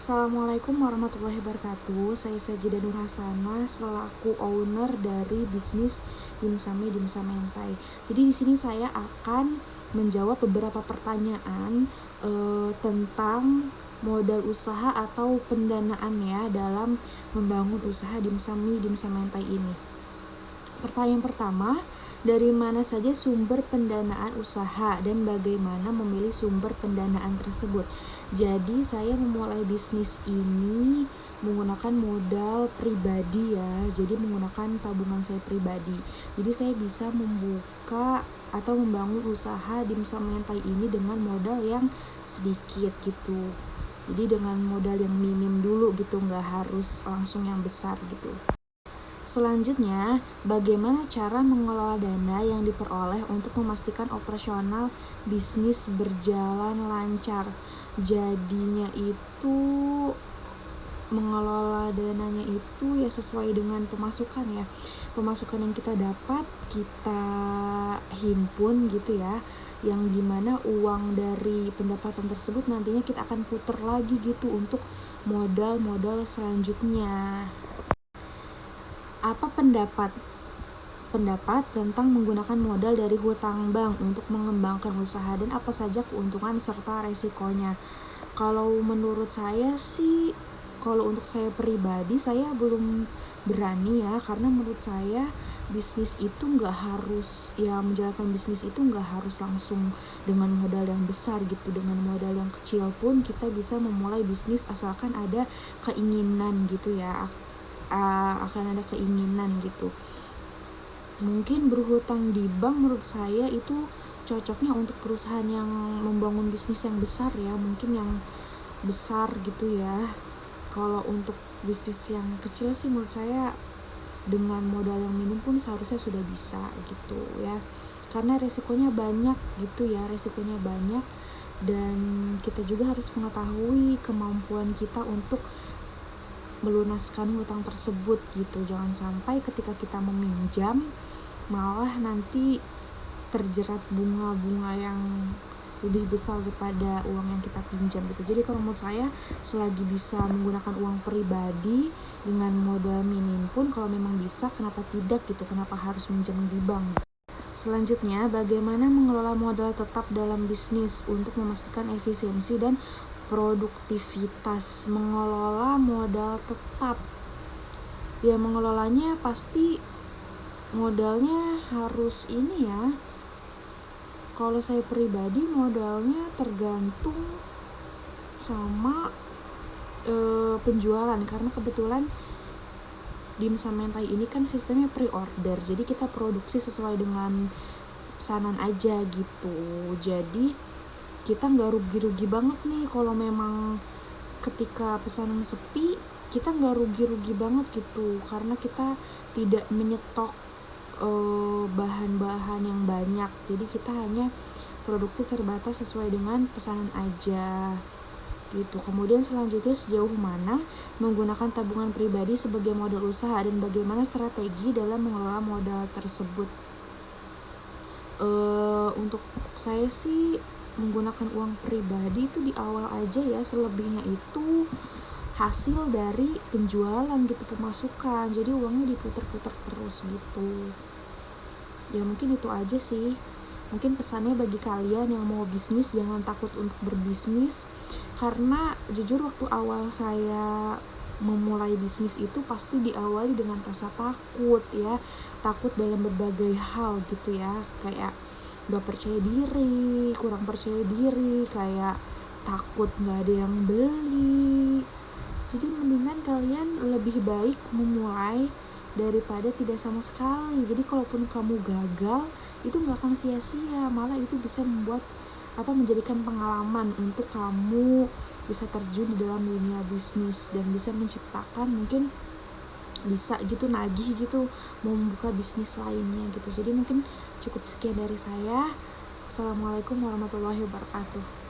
Assalamualaikum warahmatullahi wabarakatuh. Saya Sajida Nur Hasanah selaku owner dari bisnis Dimsami Dimsum Mentai. Jadi di sini saya akan menjawab beberapa pertanyaan tentang modal usaha atau pendanaan ya dalam membangun usaha Dimsami Dimsum Mentai ini. Pertanyaan pertama, dari mana saja sumber pendanaan usaha dan bagaimana memilih sumber pendanaan tersebut? Jadi saya memulai bisnis ini menggunakan modal pribadi ya. Jadi menggunakan tabungan saya pribadi. Jadi saya bisa membuka atau membangun usaha Dimsum Mentai ini dengan modal yang sedikit gitu. Jadi dengan modal yang minim dulu gitu, nggak harus langsung yang besar gitu. Selanjutnya, bagaimana cara mengelola dana yang diperoleh untuk memastikan operasional bisnis berjalan lancar? Jadinya itu mengelola dananya itu ya sesuai dengan pemasukan ya. Pemasukan yang kita dapat, kita himpun gitu ya. Yang dimana uang dari pendapatan tersebut nantinya kita akan putar lagi gitu untuk modal-modal selanjutnya. Apa pendapat tentang menggunakan modal dari hutang bank untuk mengembangkan usaha dan apa saja keuntungan serta resikonya? Kalau menurut saya sih, kalau untuk saya pribadi saya belum berani ya, karena menurut saya bisnis itu nggak harus ya, menjalankan bisnis itu nggak harus langsung dengan modal yang besar gitu. Dengan modal yang kecil pun kita bisa memulai bisnis asalkan ada keinginan gitu ya, akan ada keinginan gitu. Mungkin berhutang di bank menurut saya itu cocoknya untuk perusahaan yang membangun bisnis yang besar ya, mungkin yang besar gitu ya. Kalau untuk bisnis yang kecil sih menurut saya dengan modal yang minim pun seharusnya sudah bisa gitu ya, karena resikonya banyak gitu ya, resikonya banyak dan kita juga harus mengetahui kemampuan kita untuk melunaskan hutang tersebut gitu. Jangan sampai ketika kita meminjam malah nanti terjerat bunga-bunga yang lebih besar daripada uang yang kita pinjam gitu. Jadi kalau menurut saya selagi bisa menggunakan uang pribadi dengan modal minim pun kalau memang bisa, kenapa tidak gitu, kenapa harus minjam di bank. Selanjutnya, bagaimana mengelola modal tetap dalam bisnis untuk memastikan efisiensi dan produktivitas. Mengelola modal tetap ya, mengelolanya pasti modalnya harus ini ya. Kalau saya pribadi modalnya tergantung sama penjualan, karena kebetulan Dimsum Mentai ini kan sistemnya pre-order, jadi kita produksi sesuai dengan pesanan aja gitu. Jadi kita nggak rugi-rugi banget nih kalau memang ketika pesanan sepi, kita nggak rugi-rugi banget gitu, karena kita tidak menyetok bahan-bahan yang banyak. Jadi kita hanya produknya terbatas sesuai dengan pesanan aja gitu. Kemudian selanjutnya, sejauh mana menggunakan tabungan pribadi sebagai modal usaha dan bagaimana strategi dalam mengelola modal tersebut. Untuk saya sih menggunakan uang pribadi itu di awal aja ya, selebihnya itu hasil dari penjualan gitu, pemasukan. Jadi uangnya diputar-putar terus gitu. Ya mungkin itu aja sih. Mungkin pesannya bagi kalian yang mau bisnis, jangan takut untuk berbisnis, karena jujur waktu awal saya memulai bisnis itu pasti diawali dengan rasa takut ya, takut dalam berbagai hal gitu ya, kayak gak percaya diri, kurang percaya diri, kayak takut gak ada yang beli. Jadi mendingan kalian lebih baik memulai daripada tidak sama sekali. Jadi kalaupun kamu gagal, itu gak akan sia-sia, malah itu bisa menjadikan pengalaman untuk kamu bisa terjun di dalam dunia bisnis dan bisa menciptakan, mungkin bisa gitu nagih gitu mau membuka bisnis lainnya gitu. Jadi mungkin cukup sekian dari saya. Assalamualaikum warahmatullahi wabarakatuh.